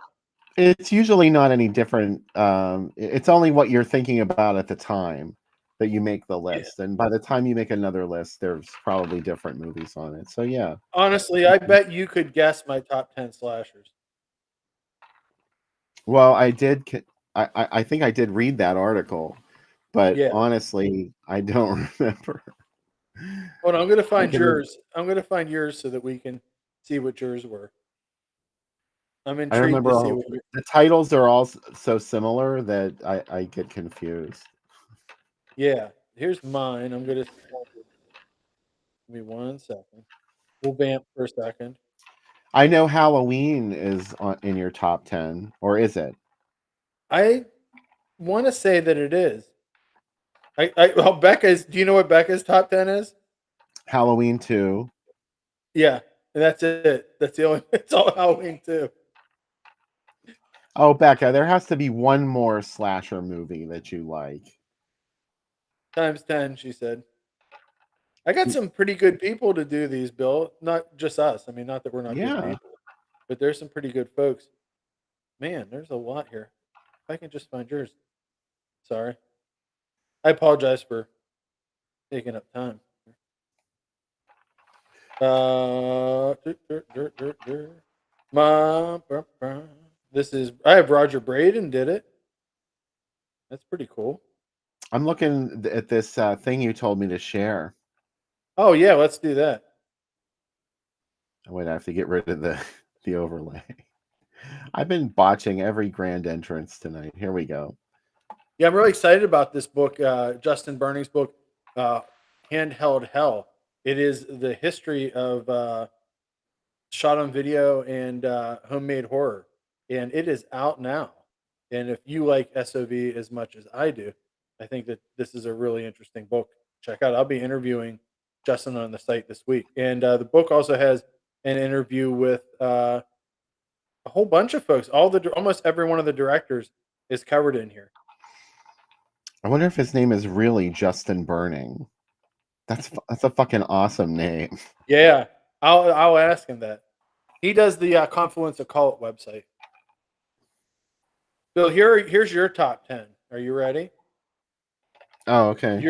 It's usually not any different. It's only what you're thinking about at the time that you make the Yeah. list, and by the time you make another list, there's probably different movies on it. So yeah. Honestly, I bet you could guess my top 10 slashers. Well, I did. I think I did read that article, but Yeah. honestly, I don't remember. Hold on, I'm gonna I find can. yours. I'm gonna find yours so that we can see what yours were. I'm I intrigued remember to see what you. the titles are all so similar that I get confused. Yeah, here's mine. I'm gonna. Give me 1 second. We'll vamp for a second. I know Halloween is in your top 10, or is it? I want to say that it is. Well, Becca's. Do you know what Becca's top 10 is? Halloween 2. Yeah, and that's it. That's the only. It's all Halloween too. Oh, Becca, there has to be one more slasher movie that you like. Times 10, she said. I got some pretty good people to do these, Bill. Not just us. I mean, not that we're not good Yeah. people, but there's some pretty good folks. Man, there's a lot here. If I can just find yours. Sorry. I apologize for taking up time. This is, I have Roger Braden did it. That's pretty cool. I'm looking at this thing you told me to share. Oh yeah, let's do that. Wait, I have to get rid of the overlay. I've been botching every grand entrance tonight. Here we go. Yeah, I'm really excited about this book, Justin Burning's book, Handheld Hell. It is the history of shot on video and homemade horror, and it is out now. And if you like SOV as much as I do, I think that this is a really interesting book. Check out. I'll be interviewing Justin on the site this week, and the book also has an interview with a whole bunch of folks. Almost every one of the directors is covered in here. I wonder if his name is really Justin Burning. That's a fucking awesome name. Yeah, I'll ask him that. He does the Confluence Occult website. Bill, here's your top 10. Are you ready? Oh, okay.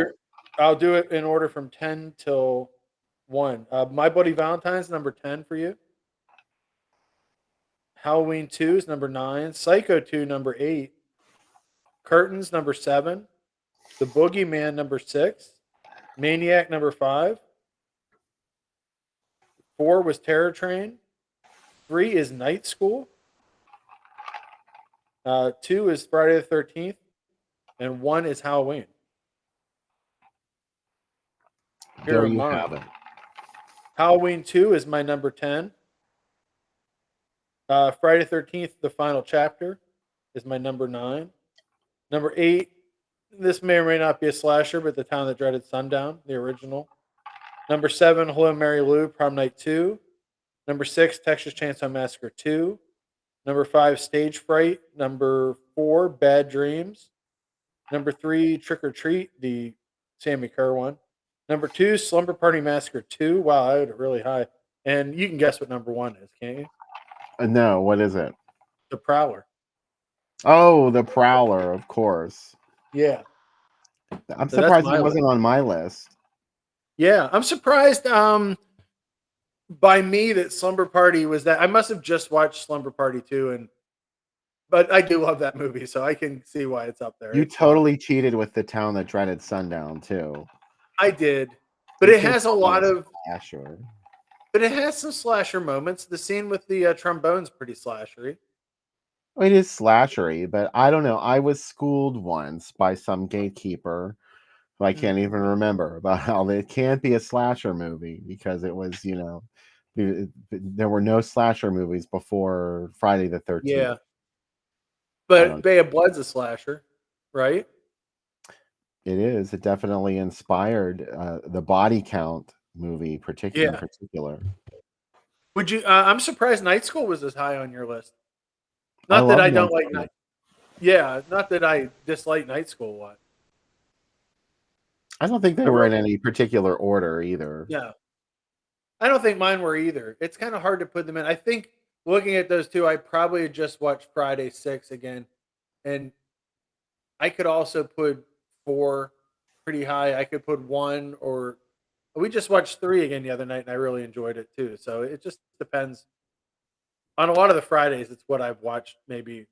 I'll do it in order from 10 till 1. My Buddy Valentine's number 10 for you. Halloween 2 is number 9. Psycho 2 number 8. Curtains, number 7. The Boogeyman, number 6. Maniac, number 5. 4 was Terror Train. 3 is Night School. 2 is Friday the 13th. And 1 is Halloween. Here There are you mine. have it. Halloween 2 is my number 10. Friday the 13th, the final chapter, is my number 9. Number 8, this may or may not be a slasher, but The Town That Dreaded Sundown, the original. Number 7, Hello, Mary Lou, Prom Night 2. Number 6, Texas Chainsaw Massacre 2. Number 5, Stage Fright. Number 4, Bad Dreams. Number 3, Trick or Treat, the Sammy Kerr one. Number 2, Slumber Party Massacre 2. Wow, I had it really high. And you can guess what number 1 is, can't you? No, what is it? The Prowler. Oh, The Prowler, of course. Yeah. I'm So that's surprised my it wasn't on my list. Yeah, I'm surprised by me that Slumber Party was that. I must have just watched Slumber Party 2, but I do love that movie, so I can see why it's up there. You It's totally cheated with The Town That Dreaded Sundown too. I did, but You it should've has a called lot it of. slasher. But it has some slasher moments. The scene with the trombone's pretty slashery. It is slashery, but I don't know. I was schooled once by some gatekeeper who I can't even remember about how it can't be a slasher movie because it was, there were no slasher movies before Friday the 13th. Yeah, but Bay of Blood's a slasher, right? It is. It definitely inspired the Body Count movie, in particular. Would you? I'm surprised Night School was as high on your list. Not that I don't like Night. Yeah, not that I dislike Night School one. I don't think they were in any particular order either. Yeah, I don't think mine were either. It's kind of hard to put them in. I think looking at those two, I probably just watched Friday 6 again, and I could also put 4 pretty high. I could put 1, or we just watched 3 again the other night, and I really enjoyed it too. So it just depends. On a lot of the Fridays, it's what I've watched maybe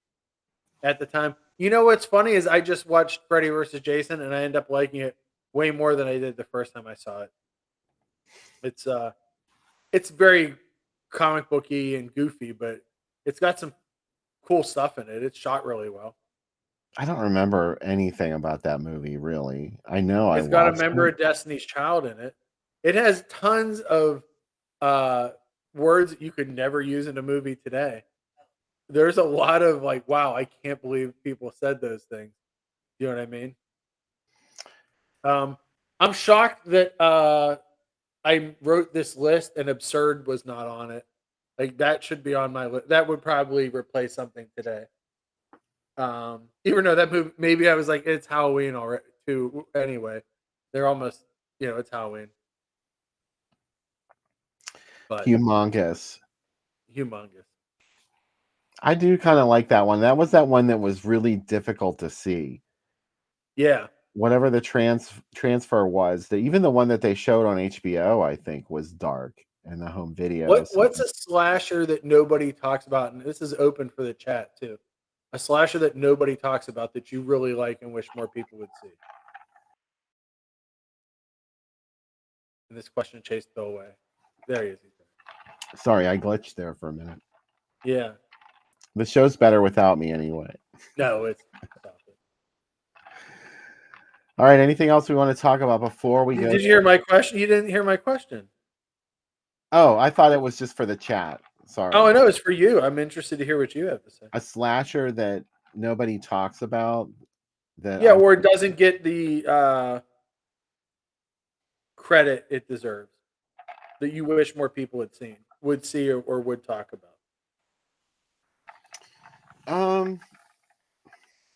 at the time. You know what's funny is I just watched Freddy vs. Jason, and I end up liking it way more than I did the first time I saw it. It's very comic booky and goofy, but it's got some cool stuff in it. It's shot really well. I don't remember anything about that movie, really. I know It's got a member of Destiny's Child in it. It has tons of words that you could never use in a movie today. There's a lot of like, wow, I can't believe people said those things. You know what I mean? I'm shocked that I wrote this list and Absurd was not on it. Like that should be on my list. That would probably replace something today. Even though that movie, maybe I was like, it's Halloween already too. Anyway, they're almost, it's Halloween. But humongous. I do kind of like that one. That was that one that was really difficult to see. Yeah. Whatever the transfer was, even the one that they showed on HBO, I think, was dark in the home video. What's a slasher that nobody talks about? And this is open for the chat too. A slasher that nobody talks about that you really like and wish more people would see. And this question chased Bill away. There he is. Sorry, I glitched there for a minute. Yeah. The show's better without me anyway. No, it's all right. Anything else we want to talk about before we go? Did you hear my question? You didn't hear my question. Oh, I thought it was just for the chat. Sorry. Oh, I know it's for you. I'm interested to hear what you have to say. A slasher that nobody talks about. Or it doesn't get the credit it deserves. That you wish more people would see or would talk about.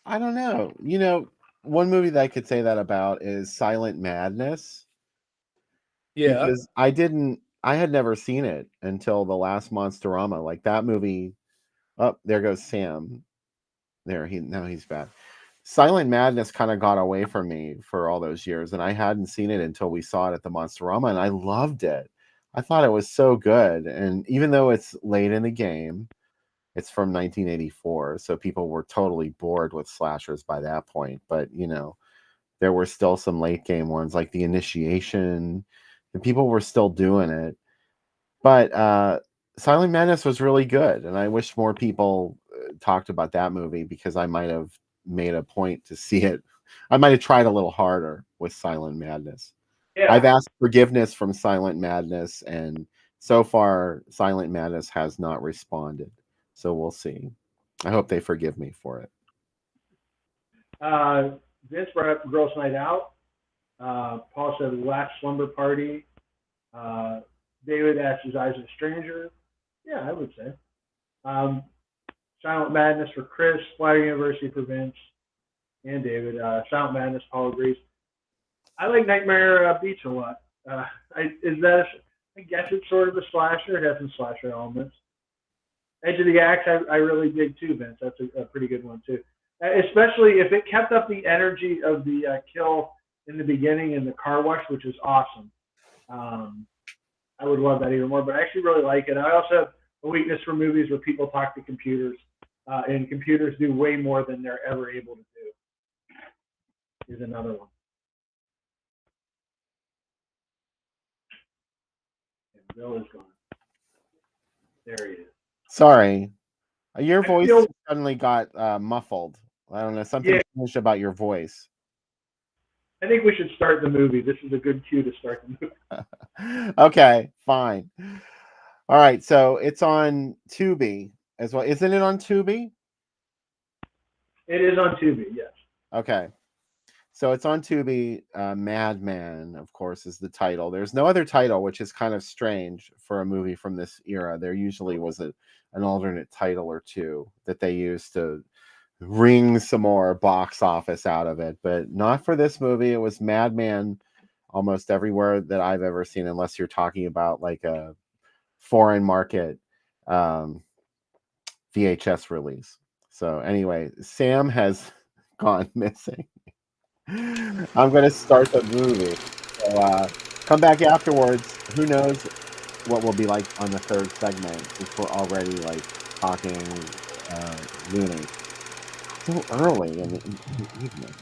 I don't know. One movie that I could say that about is Silent Madness. Yeah. Because I had never seen it until the last Monsterama. Like that movie. Oh, there goes Sam. Now he's back. Silent Madness kind of got away from me for all those years, and I hadn't seen it until we saw it at the Monsterama, and I loved it. I thought it was so good, and even though it's late in the game, It's from 1984, so people were totally bored with slashers by that point. But there were still some late game ones like The Initiation, and people were still doing it. But Silent Madness was really good, and I wish more people talked about that movie, because I might have made a point to see it. I might have tried a little harder with Silent Madness. Yeah. I've asked forgiveness from Silent Madness, and so far Silent Madness has not responded. So we'll see. I hope they forgive me for it. Vince brought up Girls' Night Out. Paul said Last Slumber Party. David asked his Eyes of a Stranger. Yeah, I would say. Silent Madness for Chris. Flyer University for Vince and David. Silent Madness, Paul agrees. I like Nightmare Beach a lot. I guess it's sort of a slasher. It has some slasher elements. Edge of the Axe, I really dig too, Vince. That's a pretty good one too. Especially if it kept up the energy of the kill in the beginning in the car wash, which is awesome. I would love that even more, but I actually really like it. I also have a weakness for movies where people talk to computers, and computers do way more than they're ever able to do. Is another one. And Bill is gone. There he is. Sorry. Your voice suddenly got muffled. I don't know. Something changed about your voice. I think we should start the movie. This is a good cue to start the movie. Okay, fine. All right, so it's on Tubi as well. Isn't it on Tubi? It is on Tubi, yes. Okay. So it's on Tubi. Madman, of course, is the title. There's no other title, which is kind of strange for a movie from this era. There usually was an alternate title or two that they used to wring some more box office out of it, but not for this movie. It was Madman almost everywhere that I've ever seen, unless you're talking about like a foreign market VHS release. So anyway, Sam has gone missing. I'm going to start the movie. So come back afterwards. Who knows what we'll be like on the third segment, since we're already like talking loony. So early in the evening.